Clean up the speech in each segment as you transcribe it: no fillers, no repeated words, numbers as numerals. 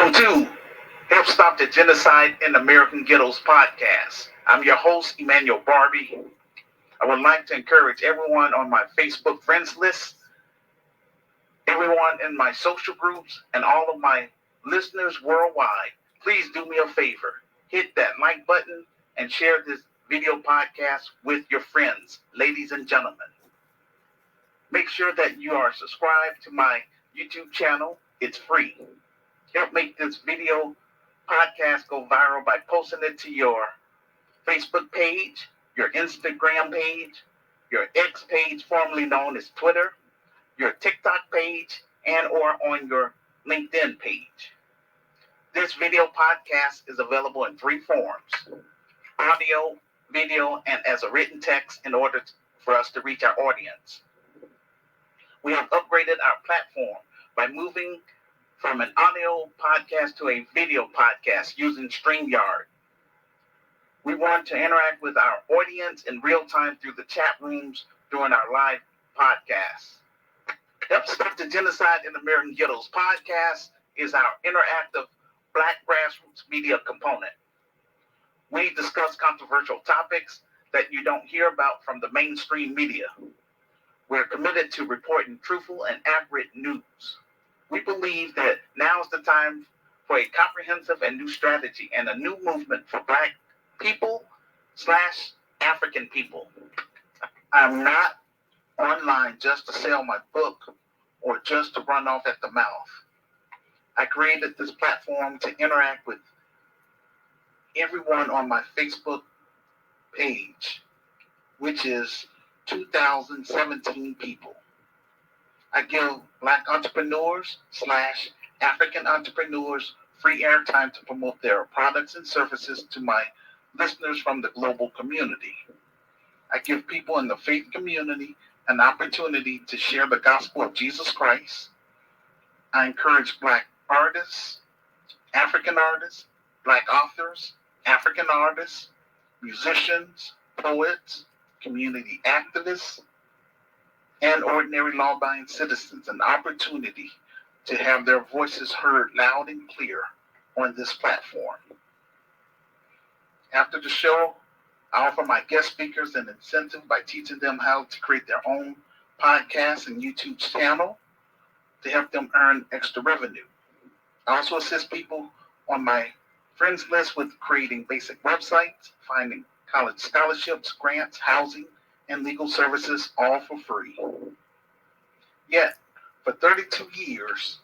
Welcome to Help Stop the Genocide in American Ghettos podcast. I'm your host, Emmanuel Barbee. I would like to encourage everyone on my Facebook friends list, everyone in my social groups, and all of my listeners worldwide. Please do me a favor. Hit that like button and share this video podcast with your friends, ladies and gentlemen. Make sure that you are subscribed to my YouTube channel. It's free. Help make this video podcast go viral by posting it to your Facebook page, your Instagram page, your X page, formerly known as Twitter, your TikTok page, and or on your LinkedIn page. This video podcast is available in three forms: audio, video, and as a written text in order for us to reach our audience. We have upgraded our platform by moving from an audio podcast to a video podcast using StreamYard. We want to interact with our audience in real time through the chat rooms during our live podcasts. Help Stop the Genocide in American Ghettos podcast is our interactive Black grassroots media component. We discuss controversial topics that you don't hear about from the mainstream media. We're committed to reporting truthful and accurate news. We believe that now is the time for a comprehensive and new strategy and a new movement for Black people / African people. I'm not online just to sell my book or just to run off at the mouth. I created this platform to interact with everyone on my Facebook page, which is 2017 people. I give Black entrepreneurs / African entrepreneurs free airtime to promote their products and services to my listeners from the global community. I give people in the faith community an opportunity to share the gospel of Jesus Christ. I encourage Black artists, African artists, Black authors, African artists, musicians, poets, community activists, and ordinary law-abiding citizens an opportunity to have their voices heard loud and clear on this platform. After the show, I offer my guest speakers an incentive by teaching them how to create their own podcast and YouTube channel to help them earn extra revenue. I also assist people on my friends list with creating basic websites, finding college scholarships, grants, housing, and legal services, all for free. Yet, for 32 years,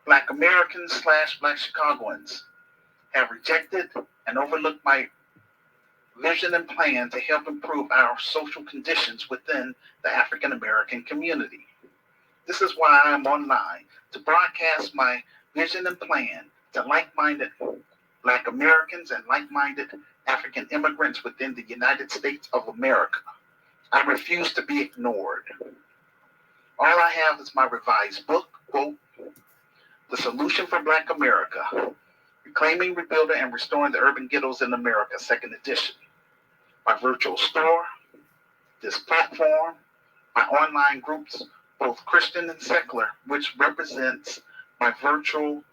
Black Americans / Black Chicagoans have rejected and overlooked my vision and plan to help improve our social conditions within the African American community. This is why I am online, to broadcast my vision and plan to like-minded Black Americans and like-minded African immigrants within the United States of America. I refuse to be ignored. All I have is my revised book, quote, The Solution for Black America, Reclaiming, Rebuilding, and Restoring the Urban Ghettos in America, 2nd edition. My virtual store, this platform, my online groups, both Christian and secular, which represents my virtual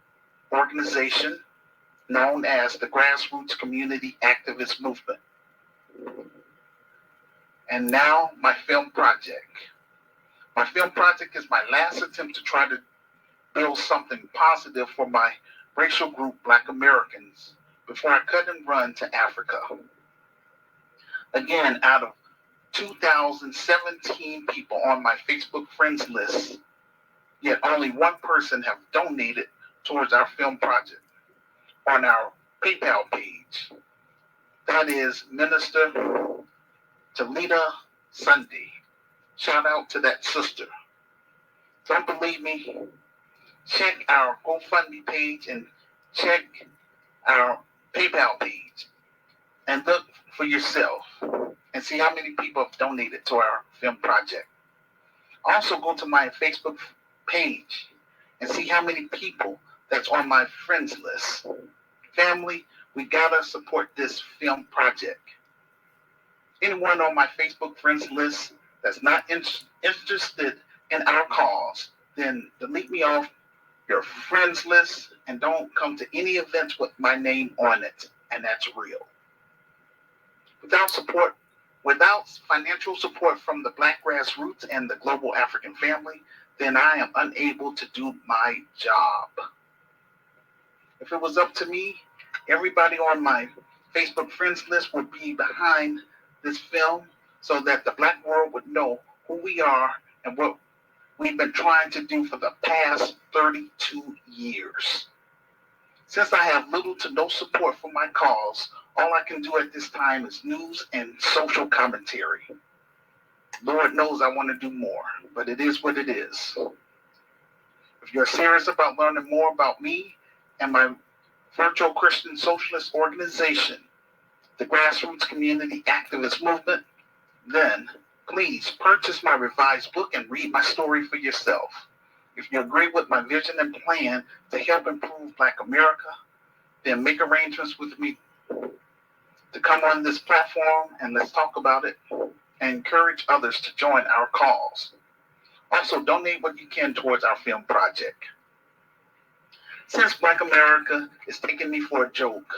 organization known as the Grassroots Community Activist Movement. And now, my film project. My film project is my last attempt to try to build something positive for my racial group, Black Americans, before I cut and run to Africa. Again, out of 2017 people on my Facebook friends list, yet only one person have donated towards our film project on our PayPal page. That is Minister Talita Sunday. Shout out to that sister. Don't believe me? Check our GoFundMe page and check our PayPal page and look for yourself and see how many people have donated to our film project. Also go to my Facebook page and see how many people that's on my friends list. Family, we gotta support this film project. Anyone on my Facebook friends list that's not interested in our cause, then delete me off your friends list, and don't come to any events with my name on it, and that's real. Without support, without financial support from the Black grassroots and the global African family, then I am unable to do my job. If it was up to me, everybody on my Facebook friends list would be behind this film so that the Black world would know who we are and what we've been trying to do for the past 32 years. Since I have little to no support for my cause, all I can do at this time is news and social commentary. Lord knows I want to do more, but it is what it is. If you're serious about learning more about me and my virtual Christian socialist organization, the Grassroots Community Activist Movement, then please purchase my revised book and read my story for yourself. If you agree with my vision and plan to help improve Black America, then make arrangements with me to come on this platform and let's talk about it and encourage others to join our cause. Also, donate what you can towards our film project. Since Black America is taking me for a joke,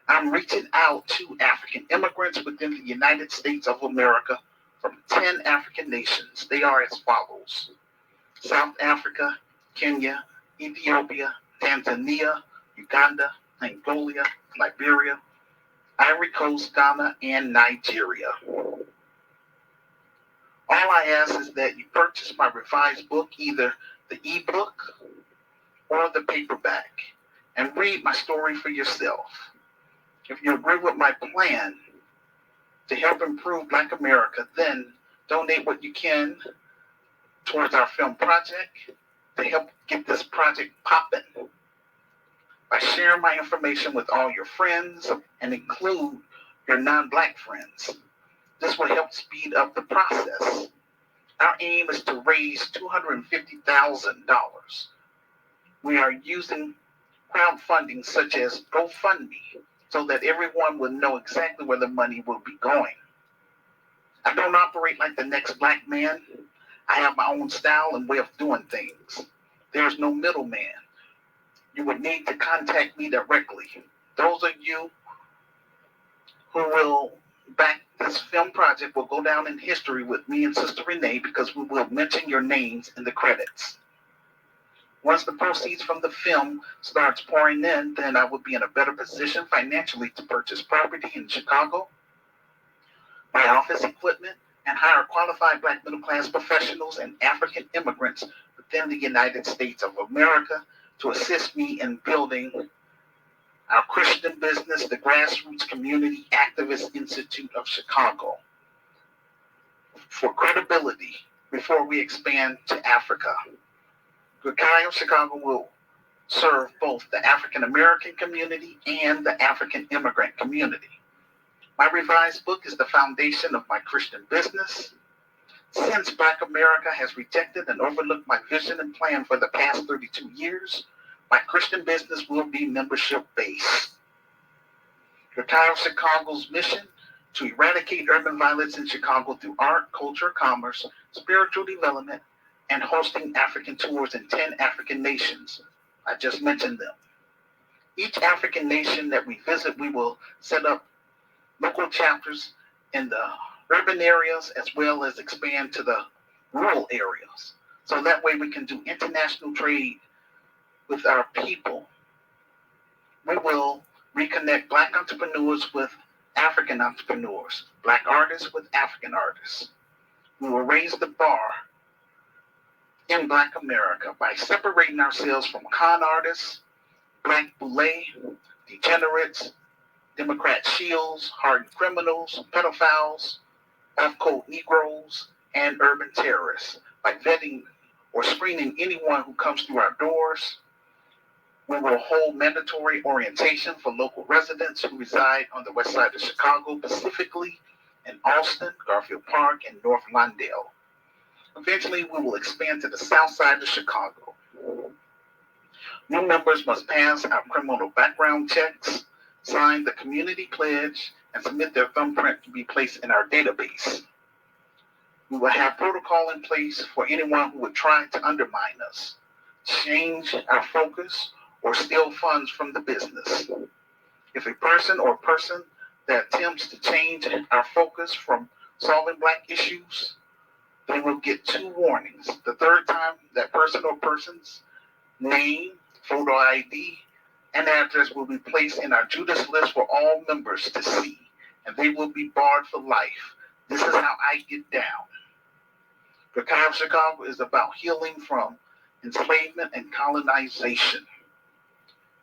I'm reaching out to African immigrants within the United States of America from 10 African nations. They are as follows: South Africa, Kenya, Ethiopia, Tanzania, Uganda, Angola, Liberia, Ivory Coast, Ghana, and Nigeria. All I ask is that you purchase my revised book, either the ebook or the paperback, and read my story for yourself. If you agree with my plan to help improve Black America, then donate what you can towards our film project to help get this project popping by sharing my information with all your friends and include your non-Black friends. This will help speed up the process. Our aim is to raise $250,000. We are using crowdfunding such as GoFundMe so that everyone will know exactly where the money will be going. I don't operate like the next Black man. I have my own style and way of doing things. There's no middleman. You would need to contact me directly. Those of you who will back this film project will go down in history with me and Sister Renee because we will mention your names in the credits. Once the proceeds from the film starts pouring in, then I will be in a better position financially to purchase property in Chicago, buy office equipment, and hire qualified Black middle-class professionals and African immigrants within the United States of America to assist me in building our Christian business, the Grassroots Community Activist Institute of Chicago, for credibility before we expand to Africa. Grekai of Chicago will serve both the African American community and the African immigrant community. My revised book is the foundation of my Christian business. Since Black America has rejected and overlooked my vision and plan for the past 32 years, my Christian business will be membership-based. Grekai of Chicago's mission to eradicate urban violence in Chicago through art, culture, commerce, spiritual development, and hosting African tours in 10 African nations. I just mentioned them. Each African nation that we visit, we will set up local chapters in the urban areas as well as expand to the rural areas. So that way we can do international trade with our people. We will reconnect Black entrepreneurs with African entrepreneurs, Black artists with African artists. We will raise the bar in Black America by separating ourselves from con artists, Black Boule, degenerates, Democrat Shills, hardened criminals, pedophiles, off-code Negroes, and urban terrorists by vetting or screening anyone who comes through our doors. We will hold mandatory orientation for local residents who reside on the west side of Chicago, specifically in Austin, Garfield Park, and North Lawndale. Eventually, we will expand to the south side of Chicago. New members must pass our criminal background checks, sign the community pledge, and submit their thumbprint to be placed in our database. We will have protocol in place for anyone who would try to undermine us. change our focus, or steal funds from the business. If a person or person that attempts to change our focus from solving black issues, they will get 2 warnings. The third time, that person or person's name, photo ID, and address will be placed in our Judas list for all members to see, and they will be barred for life. This is how I get down. The Kai of Chicago is about healing from enslavement and colonization.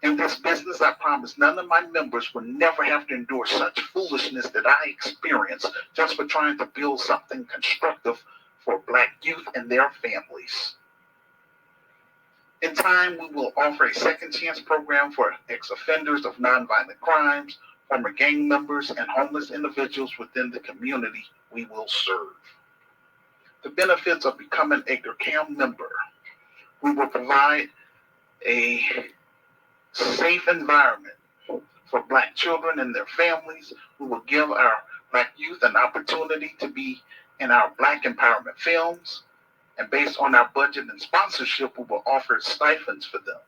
In this business, I promise none of my members will never have to endure such foolishness that I experienced just for trying to build something constructive for black youth and their families. In time, we will offer a second chance program for ex-offenders of nonviolent crimes, former gang members, and homeless individuals within the community we will serve. The benefits of becoming a GRCAM member: we will provide a safe environment for black children and their families. We will give our black youth an opportunity to be in our black empowerment films. And based on our budget and sponsorship, we will offer stipends for them.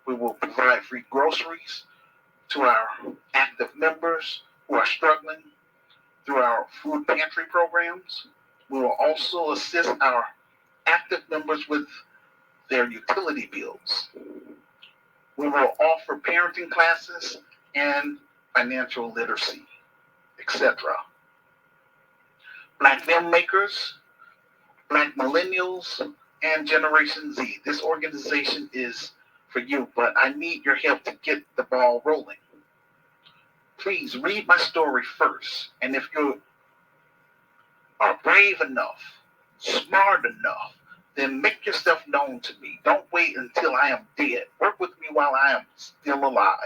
We will provide free groceries to our active members who are struggling through our food pantry programs. We will also assist our active members with their utility bills. We will offer parenting classes and financial literacy, etc. Black filmmakers, Black millennials, and Generation Z. This organization is for you, but I need your help to get the ball rolling. Please read my story first, and if you are brave enough, smart enough, then make yourself known to me. Don't wait until I am dead. Work with me while I am still alive.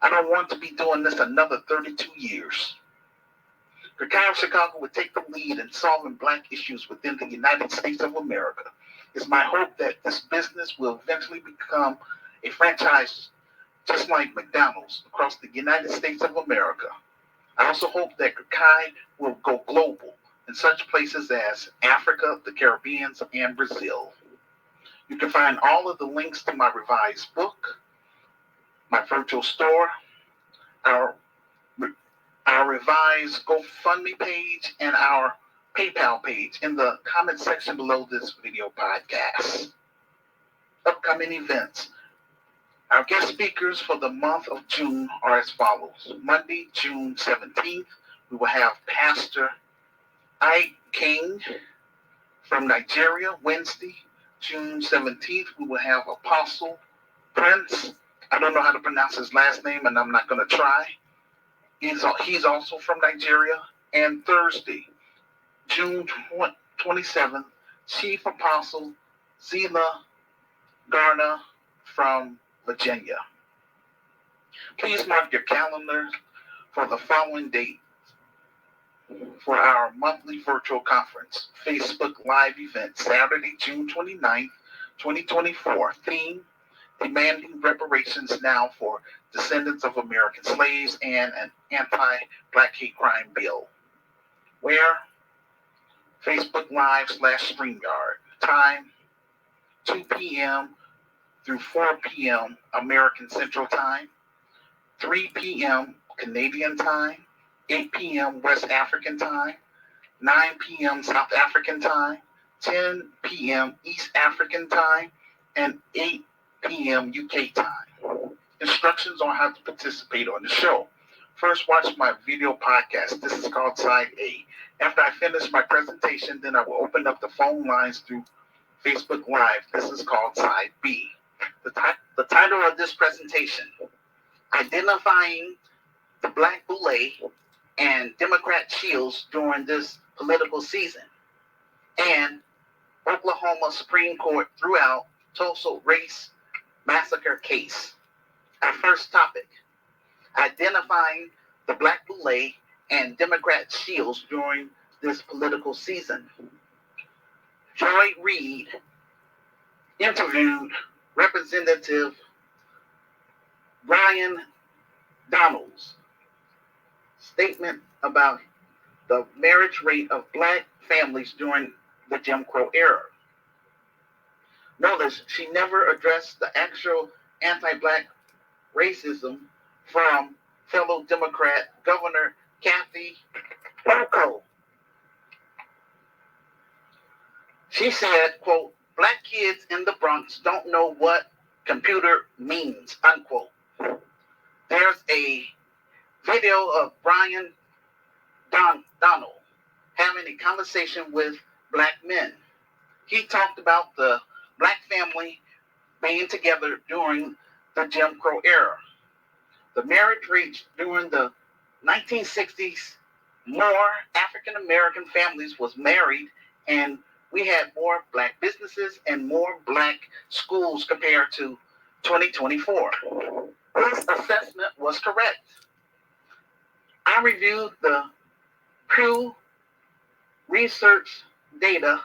I don't want to be doing this another 32 years. The Kai of Chicago would take the lead in solving black issues within the United States of America. It's my hope that this business will eventually become a franchise just like McDonald's across the United States of America. I also hope that Kai will go global in such places as Africa, the Caribbean, and Brazil. You can find all of the links to my revised book, my virtual store, our revised GoFundMe page, and our PayPal page in the comment section below this video podcast. Upcoming events. Our guest speakers for the month of June are as follows. Monday, June 17th, we will have Pastor Ike King from Nigeria. Wednesday, June 17th, we will have Apostle Prince. I don't know how to pronounce his last name, and I'm not going to try. He's also from Nigeria. And Thursday, June 27th, Chief Apostle Zila Garner from Virginia. Please mark your calendar for the following date for our monthly virtual conference, Facebook Live event, Saturday, June 29th, 2024. Theme: demanding reparations now for descendants of American slaves and an anti-black hate crime bill. Where? Facebook Live /StreamYard. Time: 2 p.m. through 4 p.m. American Central Time, 3 p.m. Canadian Time, 8 p.m. West African Time, 9 p.m. South African Time, 10 p.m. East African Time, and 8 p.m. UK time. Instructions on how to participate on the show. First, watch my video podcast. This is called Side A. After I finish my presentation, then I will open up the phone lines through Facebook Live. This is called Side B. The title of this presentation: Identifying the Black Boule and Democrat Shills during this political season, and Oklahoma Supreme Court threw out Tulsa race massacre case. Our first topic: identifying the Black Boule and Democrat Shills during this political season. Joy Reid interviewed Representative Brian Donald's statement about the marriage rate of black families during the Jim Crow era. Notice she never addressed the actual anti-black racism from fellow Democrat Governor Kathy Hochul. She said, quote, "Black kids in the Bronx don't know what computer means," unquote. There's a video of Brian Donald having a conversation with black men. He talked about the black family being together during the Jim Crow era. The marriage rate during the 1960s, more African American families was married, and we had more black businesses and more black schools compared to 2024. This assessment was correct. I reviewed the Pew Research data,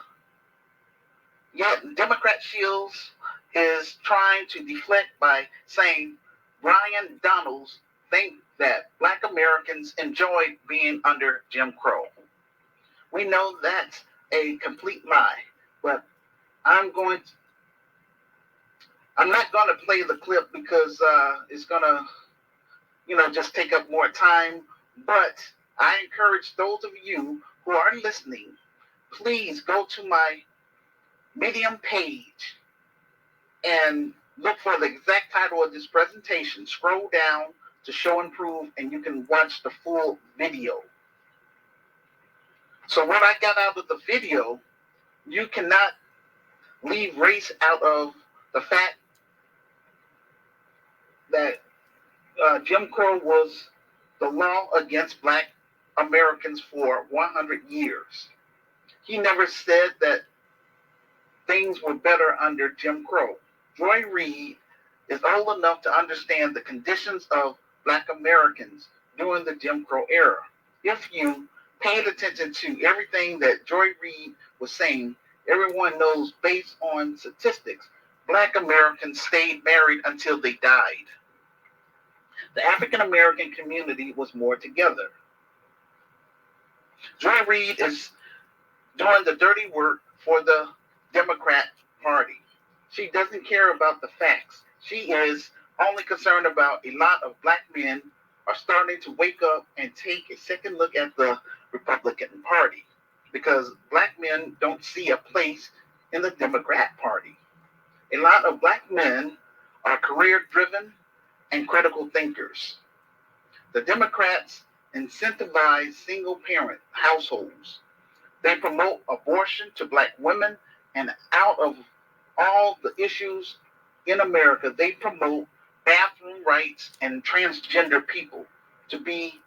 yet Democrat Shills is trying to deflect by saying Brian Donalds think that black Americans enjoyed being under Jim Crow. We know that's a complete lie, but I'm not going to play the clip because it's going to, just take up more time. But I encourage those of you who are listening, please go to my Medium page and look for the exact title of this presentation. Scroll down to Show and Prove, and you can watch the full video. So what I got out of the video, you cannot leave race out of the fact that Jim Crow was the law against black Americans for 100 years. He never said that things were better under Jim Crow. Joy Reid is old enough to understand the conditions of black Americans during the Jim Crow era. If you paid attention to everything that Joy Reid was saying, everyone knows based on statistics, black Americans stayed married until they died. The African American community was more together. Joy Reid is doing the dirty work for the Democrat Party. She doesn't care about the facts. She is only concerned about a lot of black men are starting to wake up and take a second look at the Republican Party because black men don't see a place in the Democrat Party. A lot of black men are career-driven and critical thinkers. The Democrats incentivize single-parent households. They promote abortion to black women, and out of all the issues in America, they promote bathroom rights and transgender people to be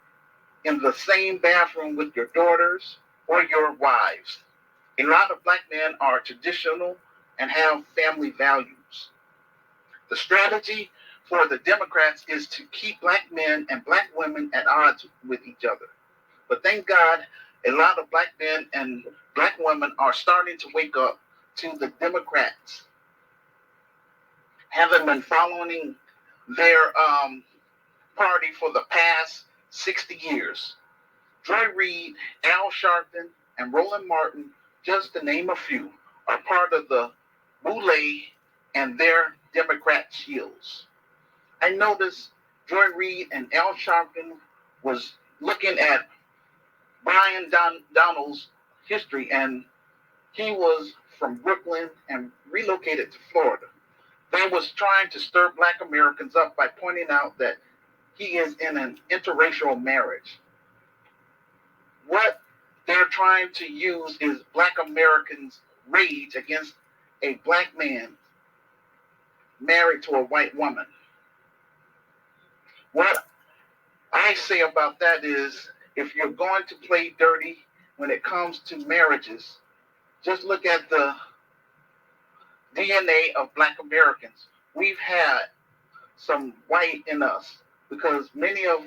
in the same bathroom with your daughters or your wives. A lot of black men are traditional and have family values. The strategy for the Democrats is to keep black men and black women at odds with each other. But thank God, a lot of black men and black women are starting to wake up to the Democrats, having been following their party for the past 60 years. Joy Reid, Al Sharpton, and Roland Martin, just to name a few, are part of the Boule and their Democrat Shills. I noticed Joy Reid and Al Sharpton was looking at Brian Donald's history, and he was from Brooklyn and relocated to Florida. They was trying to stir black Americans up by pointing out that he is in an interracial marriage. What they're trying to use is black Americans' rage against a black man married to a white woman. What I say about that is, if you're going to play dirty when it comes to marriages, just look at the DNA of black Americans. We've had some white in us because many of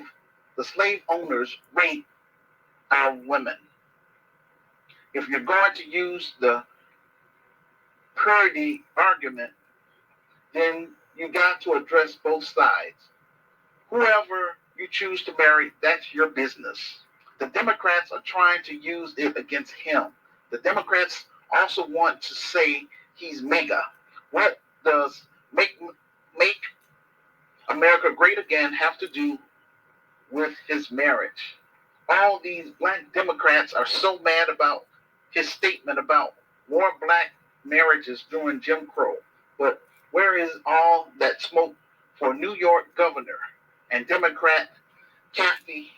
the slave owners raped our women. If you're going to use the purity argument, then you got to address both sides. Whoever you choose to marry, that's your business. The Democrats are trying to use it against him. The Democrats also want to say he's MAGA, What does make America great again have to do with his marriage? All these black Democrats are so mad about his statement about more black marriages during Jim Crow. But where is all that smoke for New York governor and Democrat Kathy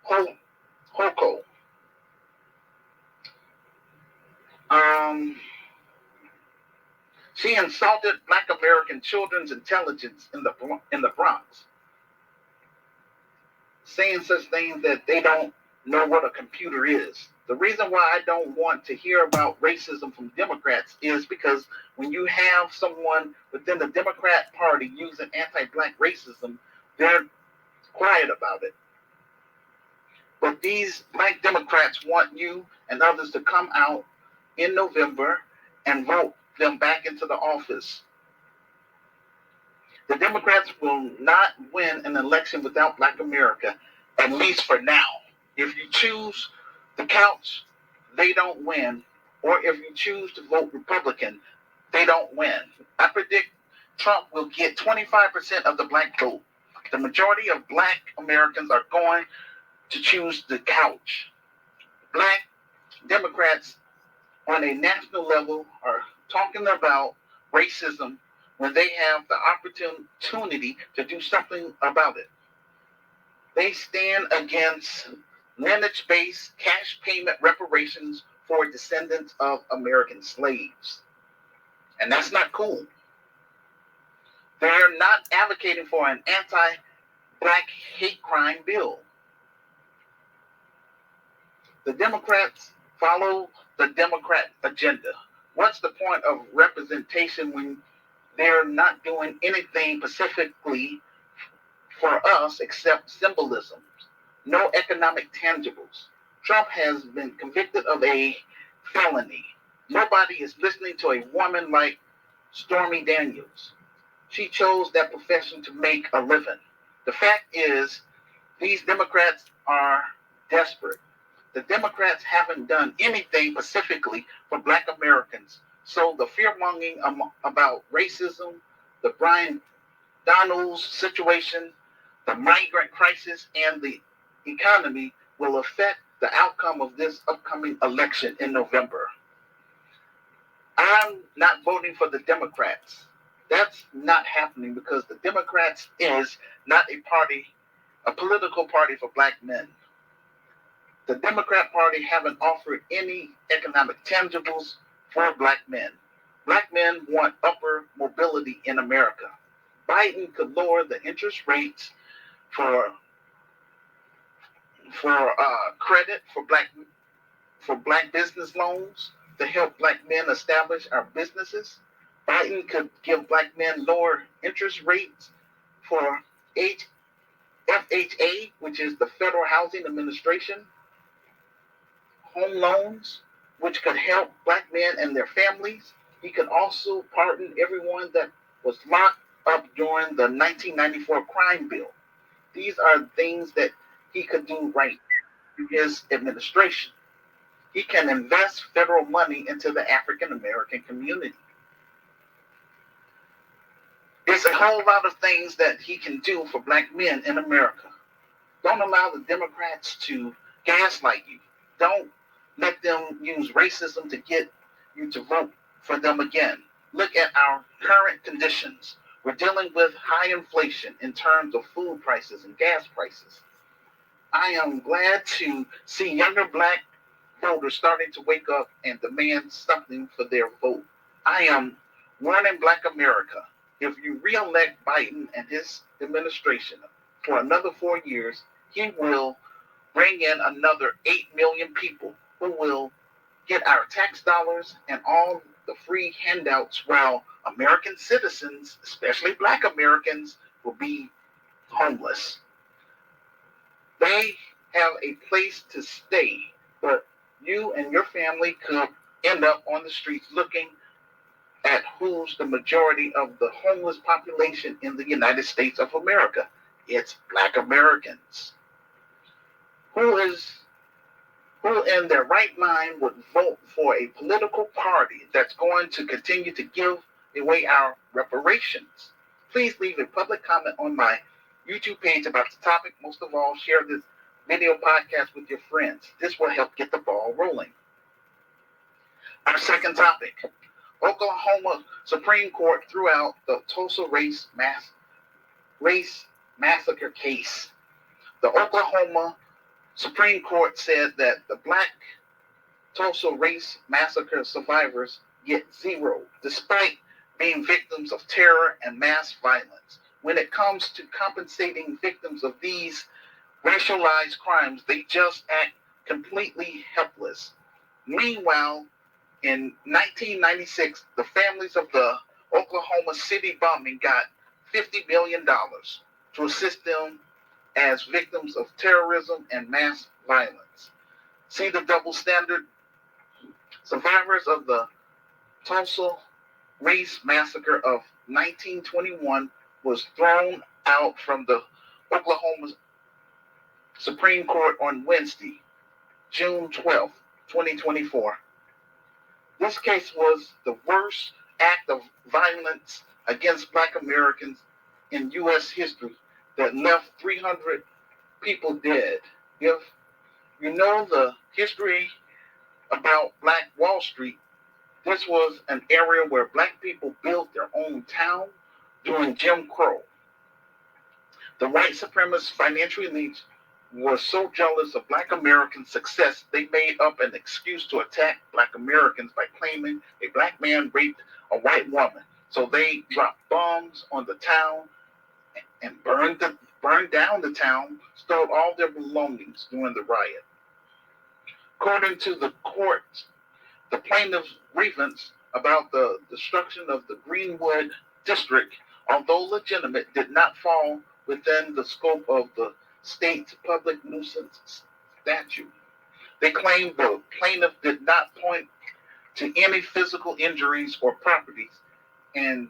Hochul? She insulted Black American children's intelligence in the Bronx, saying such things that they don't know what a computer is. The reason why I don't want to hear about racism from Democrats is because when you have someone within the Democrat Party using anti-black racism, they're quiet about it. But these black Democrats want you and others to come out in November and vote them back into the office. The Democrats will not win an election without Black America, at least for now. If you choose the couch, they don't win. Or if you choose to vote Republican, they don't win. I predict Trump will get 25% of the black vote. The majority of Black Americans are going to choose the couch. Black Democrats on a national level are talking about racism when they have the opportunity to do something about it. They stand against lineage-based cash payment reparations for descendants of American slaves. And that's not cool. They're not advocating for an anti-black hate crime bill. The Democrats follow the Democrat agenda. What's the point of representation when they're not doing anything specifically for us except symbolism? No economic tangibles. Trump has been convicted of a felony. Nobody is listening to a woman like Stormy Daniels. She chose that profession to make a living. The fact is, these Democrats are desperate. The Democrats haven't done anything specifically for Black Americans. So the fear-mongering about racism, the Brian Donalds situation, the migrant crisis, and the economy will affect the outcome of this upcoming election in November. I'm not voting for the Democrats. That's not happening because the Democrats is not a political party for black men. The Democrat Party haven't offered any economic tangibles for black men. Black men want upper mobility in America. Biden could lower the interest rates for credit for black business loans to help black men establish our businesses. Biden could give black men lower interest rates for FHA, which is the Federal Housing Administration, home loans, which could help black men and their families. He could also pardon everyone that was locked up during the 1994 crime bill. These are things that he could do right through his administration. He can invest federal money into the African American community. There's a whole lot of things that he can do for black men in America. Don't allow the Democrats to gaslight you. Don't let them use racism to get you to vote for them again. Look at our current conditions. We're dealing with high inflation in terms of food prices and gas prices. I am glad to see younger black voters starting to wake up and demand something for their vote. I am warning Black America. If you re-elect Biden and his administration for another 4 years, he will bring in another 8 million people who will get our tax dollars and all the free handouts while American citizens, especially Black Americans, will be homeless. They have a place to stay, but you and your family could end up on the streets looking at who's the majority of the homeless population in the United States of America. It's Black Americans. Who in their right mind would vote for a political party that's going to continue to give away our reparations. Please leave a public comment on my YouTube page about the topic. Most of all, share this video podcast with your friends. This will help get the ball rolling. Our second topic, Oklahoma Supreme Court threw out the Tulsa race massacre case. The Oklahoma Supreme Court said that the Black Tulsa race massacre survivors get zero, despite being victims of terror and mass violence. When it comes to compensating victims of these racialized crimes, they just act completely helpless. Meanwhile, in 1996, the families of the Oklahoma City bombing got $50 million to assist them as victims of terrorism and mass violence. See the double standard? Survivors of the Tulsa race massacre of 1921 was thrown out from the Oklahoma Supreme Court on Wednesday, June 12, 2024. This case was the worst act of violence against Black Americans in U.S. history that left 300 people dead. If you know the history about Black Wall Street, this was an area where Black people built their own town during Jim Crow. The white supremacist financial elites were so jealous of Black American success, they made up an excuse to attack Black Americans by claiming a Black man raped a white woman. So they dropped bombs on the town and burned down the town, stole all their belongings during the riot. According to the court, the plaintiff's grievance about the destruction of the Greenwood district, although legitimate, did not fall within the scope of the state's public nuisance statute. They claimed the plaintiff did not point to any physical injuries or properties in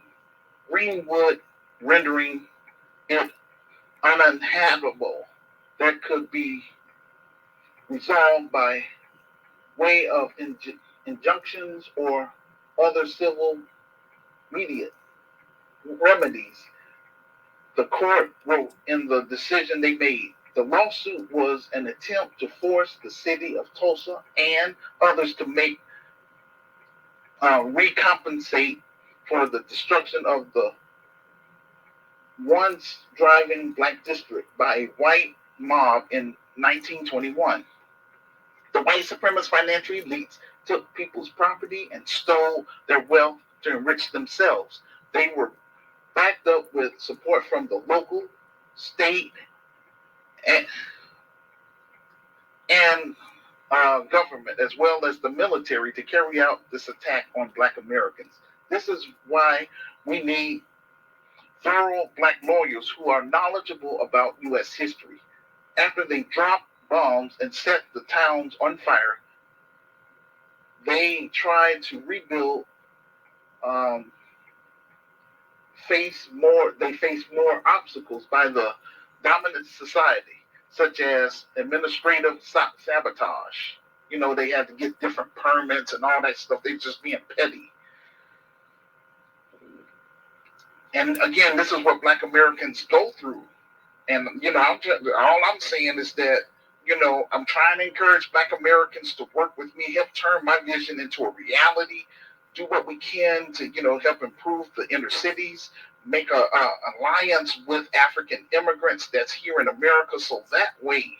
Greenwood, rendering it uninhabitable that could be resolved by way of injunctions or other civil remedies. The court wrote in the decision they made, the lawsuit was an attempt to force the city of Tulsa and others to make recompensate for the destruction of the once thriving Black district by a white mob in 1921. The white supremacist financial elites took people's property and stole their wealth to enrich themselves. They were backed up with support from the local, state, and government, as well as the military, to carry out this attack on Black Americans. This is why we need thorough Black lawyers who are knowledgeable about U.S. history. After they dropped bombs and set the towns on fire, they tried to rebuild. They faced more obstacles by the dominant society, such as administrative sabotage. You know, they had to get different permits and all that stuff. They just being petty. And again, this is what Black Americans go through. And, you know, all I'm saying is that, you know, I'm trying to encourage Black Americans to work with me, help turn my vision into a reality, do what we can to, you know, help improve the inner cities, make a alliance with African immigrants that's here in America, so that way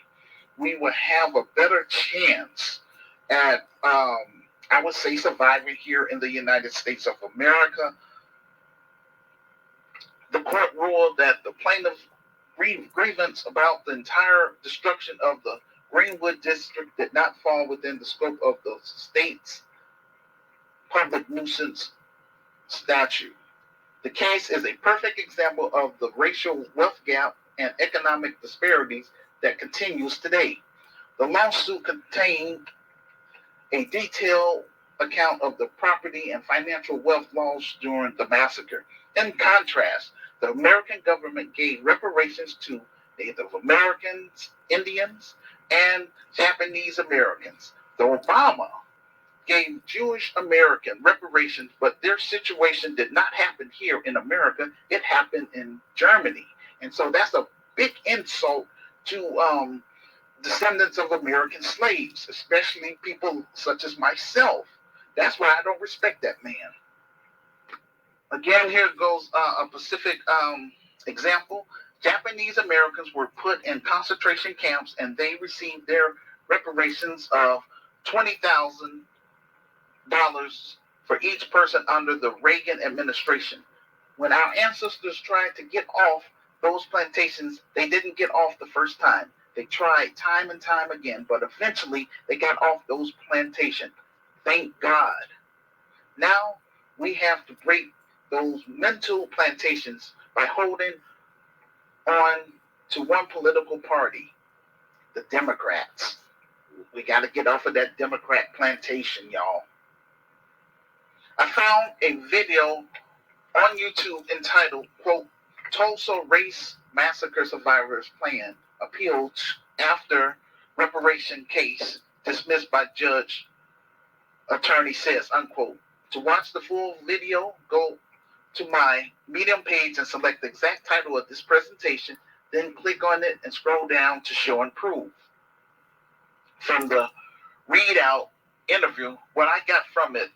we will have a better chance at, I would say, surviving here in the United States of America. The court ruled that the plaintiff's grievance about the entire destruction of the Greenwood district did not fall within the scope of the state's public nuisance statute. The case is a perfect example of the racial wealth gap and economic disparities that continues today. The lawsuit contained a detailed account of the property and financial wealth lost during the massacre. In contrast, the American government gave reparations to Native Americans, Indians, and Japanese Americans. The Obama gave Jewish American reparations, but their situation did not happen here in America. It happened in Germany. And so that's a big insult to descendants of American slaves, especially people such as myself. That's why I don't respect that man. Again, here goes a specific example. Japanese Americans were put in concentration camps and they received their reparations of $20,000 for each person under the Reagan administration. When our ancestors tried to get off those plantations, they didn't get off the first time. They tried time and time again, but eventually they got off those plantations. Thank God. Now we have to break those mental plantations by holding on to one political party, the Democrats. We got to get off of that Democrat plantation, y'all. I found a video on YouTube entitled, quote, Tulsa Race Massacre Survivors Plan Appealed After Reparation Case Dismissed by Judge Attorney Says, unquote. To watch the full video, go to my Medium page and select the exact title of this presentation, then click on it and scroll down to show and prove. From the readout interview, what I got from it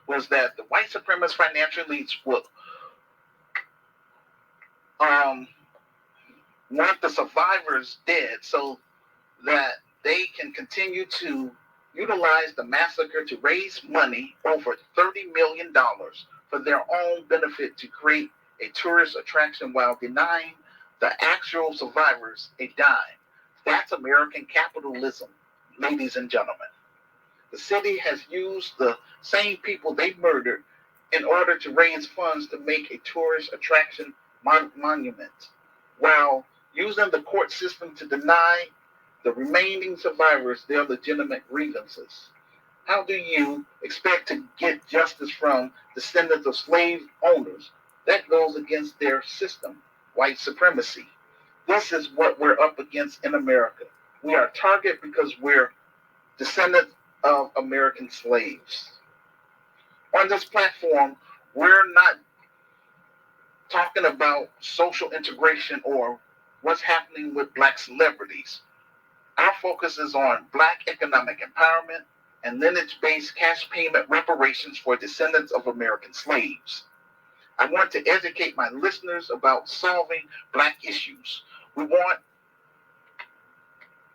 was that the white supremacist financial elites would want the survivors dead so that they can continue to utilize the massacre to raise money, over $30 million, for their own benefit to create a tourist attraction while denying the actual survivors a dime. That's American capitalism, ladies and gentlemen. The city has used the same people they murdered in order to raise funds to make a tourist attraction monument, while using the court system to deny the remaining survivors their legitimate grievances. How do you expect to get justice from descendants of slave owners? That goes against their system, white supremacy. This is what we're up against in America. We are targeted because we're descendants of American slaves. On this platform, we're not talking about social integration or what's happening with black celebrities. Our focus is on black economic empowerment and lineage-based cash payment reparations for descendants of American slaves. I want to educate my listeners about solving black issues. We want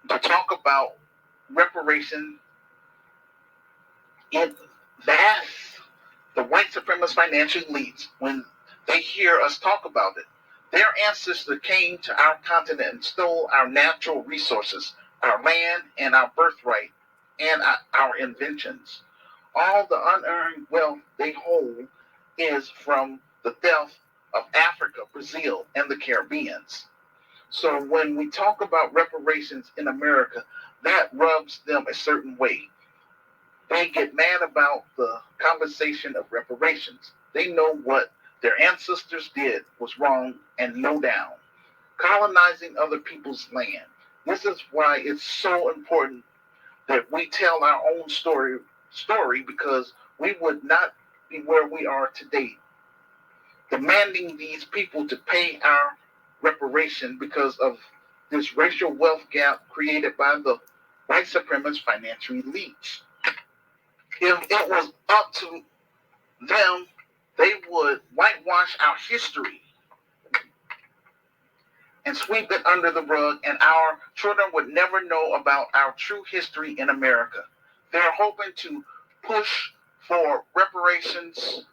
to talk about reparation in that the white supremacist financial elites, when they hear us talk about it, their ancestors came to our continent and stole our natural resources, our land and our birthright, and our inventions. All the unearned wealth they hold is from the theft of Africa, Brazil, and the Caribbean. So when we talk about reparations in America, that rubs them a certain way. They get mad about the conversation of reparations. They know what their ancestors did was wrong and low down. Colonizing other people's land. This is why it's so important that we tell our own story because we would not be where we are today, demanding these people to pay our reparation because of this racial wealth gap created by the white supremacist financial elites. If it was up to them, they would whitewash our history and sweep it under the rug, and our children would never know about our true history in America. They're hoping to push for reparations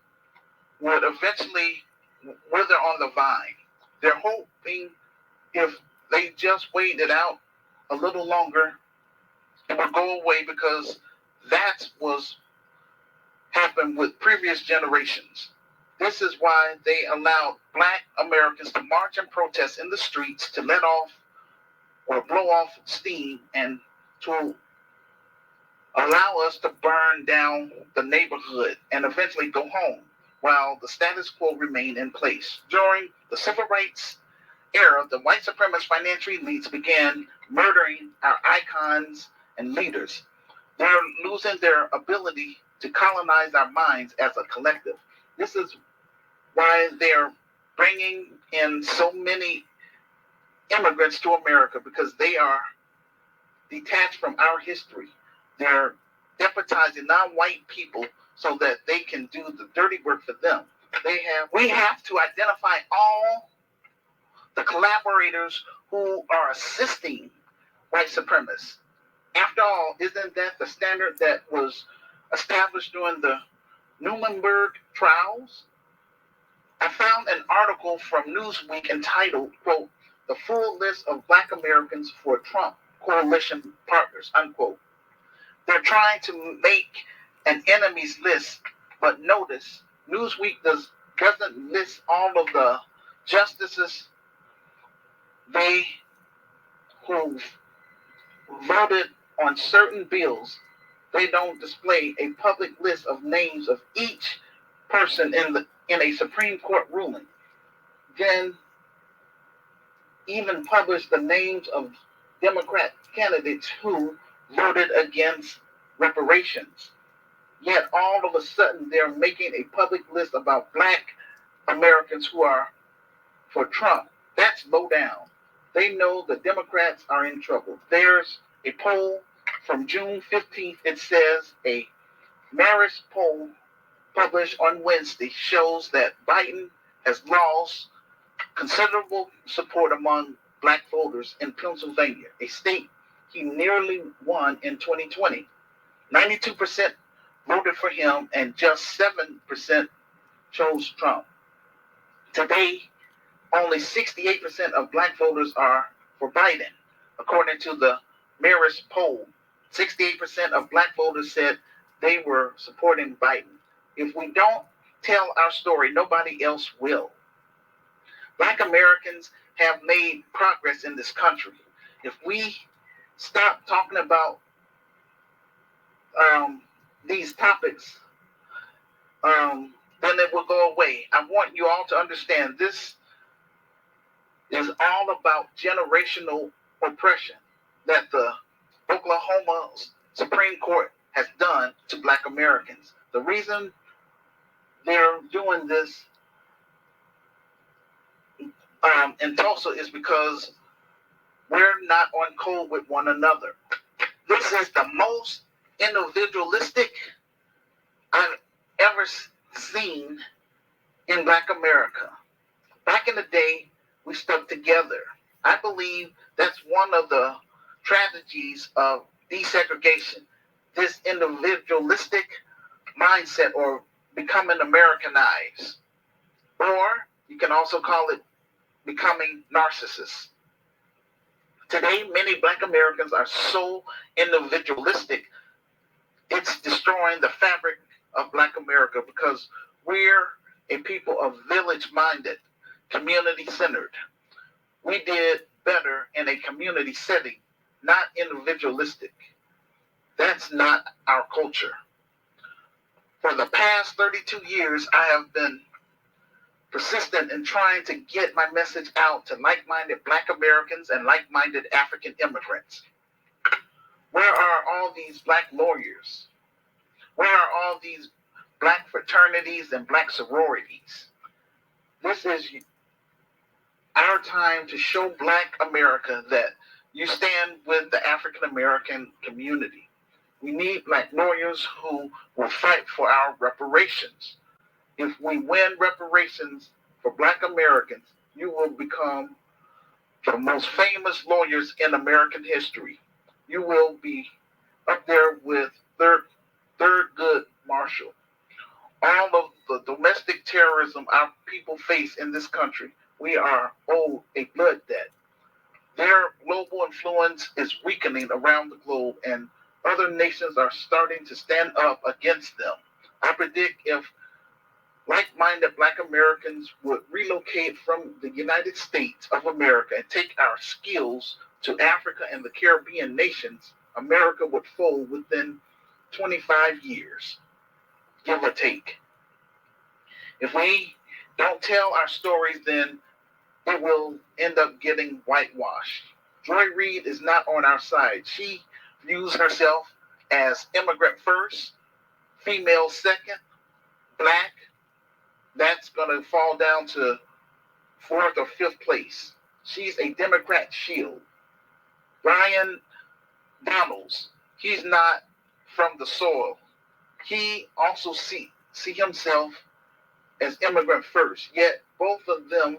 would eventually wither on the vine. They're hoping if they just wait it out a little longer, it will go away, because that was happened with previous generations. This is why they allowed black Americans to march and protest in the streets to let off or blow off steam and to allow us to burn down the neighborhood and eventually go home while the status quo remained in place. During the civil rights era, the white supremacist financial elites began murdering our icons and leaders. They're losing their ability to colonize our minds as a collective. This is why they're bringing in so many immigrants to America, because they are detached from our history. They're deputizing non-white people so that they can do the dirty work for them. We have to identify all the collaborators who are assisting white supremacists. After all, isn't that the standard that was established during the Nuremberg trials? I found an article from Newsweek entitled, quote, "The Full List of Black Americans for Trump Coalition Partners," unquote. They're trying to make an enemies list, but notice Newsweek doesn't list all of the justices who voted on certain bills. They don't display a public list of names of each person in a Supreme Court ruling. Then even publish the names of Democrat candidates who voted against reparations. Yet all of a sudden they're making a public list about Black Americans who are for Trump. That's low down. They know the Democrats are in trouble. There's a poll from June 15th. It says a Marist poll published on Wednesday shows that Biden has lost considerable support among Black voters in Pennsylvania, a state he nearly won in 2020. 92% voted for him and just 7% chose Trump. Today, only 68% of Black voters are for Biden. According to the Marist poll, 68% of Black voters said they were supporting Biden. If we don't tell our story, nobody else will. Black Americans have made progress in this country. If we stop talking about these topics, then it will go away. I want you all to understand this is all about generational oppression that the Oklahoma Supreme Court has done to Black Americans. The reason they're doing this in Tulsa is because we're not on code with one another. This is the most individualistic I've ever seen in Black America. Back in the day, we stuck together. I believe that's one of the tragedies of desegregation, this individualistic mindset, or becoming Americanized. Or you can also call it becoming narcissists. Today, many Black Americans are so individualistic, it's destroying the fabric of Black America, because we're a people of village-minded, community-centered. We did better in a community setting, not individualistic. That's not our culture. For the past 32 years, I have been persistent in trying to get my message out to like-minded Black Americans and like-minded African immigrants. Where are all these Black lawyers? Where are all these Black fraternities and Black sororities? This is our time to show Black America that you stand with the African American community. We need Black lawyers who will fight for our reparations. If we win reparations for Black Americans, you will become the most famous lawyers in American history. You will be up there with Thurgood Marshall. All of the domestic terrorism our people face in this country, we are owed a blood debt. Their global influence is weakening around the globe, and other nations are starting to stand up against them. I predict if like-minded Black Americans would relocate from the United States of America and take our skills to Africa and the Caribbean nations, America would fold within 25 years, give or take. If we don't tell our stories, then it will end up getting whitewashed. Joy Reid is not on our side. She views herself as immigrant first, female second, black, that's going to fall down to fourth or fifth place. She's a Democrat shield. Brian Donalds, he's not from the soil. He also see himself as immigrant first, yet both of them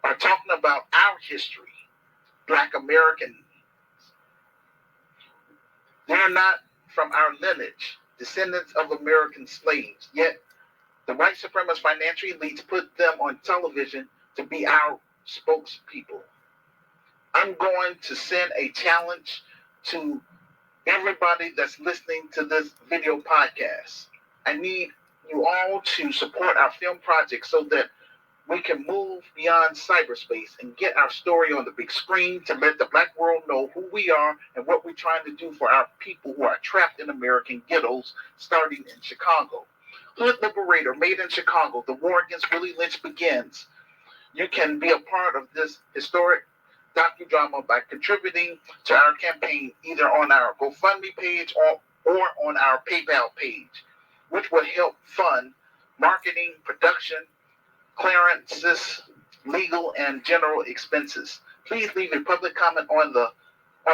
are talking about our history, Black American. They're not from our lineage, descendants of American slaves, yet the white supremacist financial elites put them on television to be our spokespeople. I'm going to send a challenge to everybody that's listening to this video podcast. I need you all to support our film project so that we can move beyond cyberspace and get our story on the big screen to let the Black world know who we are and what we're trying to do for our people who are trapped in American ghettos, starting in Chicago. Hood Liberator, made in Chicago, the war against Willie Lynch begins. You can be a part of this historic docudrama by contributing to our campaign either on our GoFundMe page or on our PayPal page, which will help fund marketing, production, clearances, legal, and general expenses. Please leave a public comment on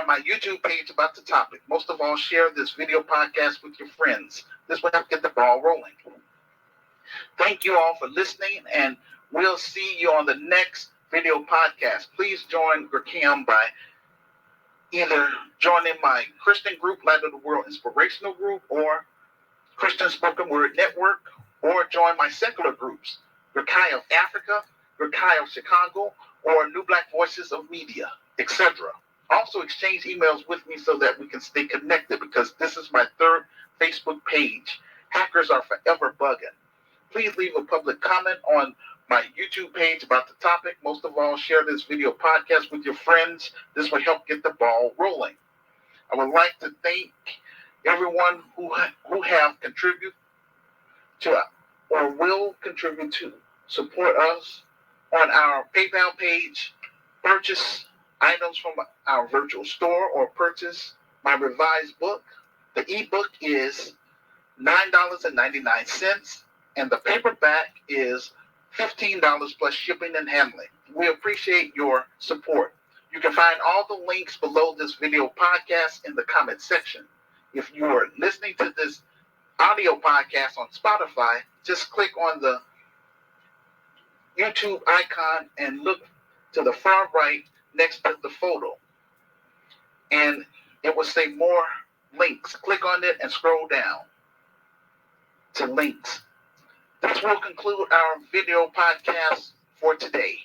my YouTube page about the topic. Most of all, share this video podcast with your friends. This will help get the ball rolling. Thank you all for listening, and we'll see you on the next video podcast. Please join Grakim by either joining my Christian group, Light of the World Inspirational Group, or Christian Spoken Word Network, or join my secular groups, Grakai of Africa, Grakai of Chicago, or New Black Voices of Media, etc. Also exchange emails with me so that we can stay connected, because this is my third Facebook page. Hackers are forever bugging. Please leave a public comment on my YouTube page about the topic. Most of all, share this video podcast with your friends. This will help get the ball rolling. I would like to thank everyone who have contributed to or will contribute to support us on our PayPal page, purchase items from our virtual store, or purchase my revised book. The ebook is $9.99, and the paperback is $15 plus shipping and handling. We appreciate your support. You can find all the links below this video podcast in the comment section. If you are listening to this audio podcast on Spotify, just click on the YouTube icon and look to the far right next to the photo, and it will say more links. Click on it and scroll down to links. This will conclude our video podcast for today.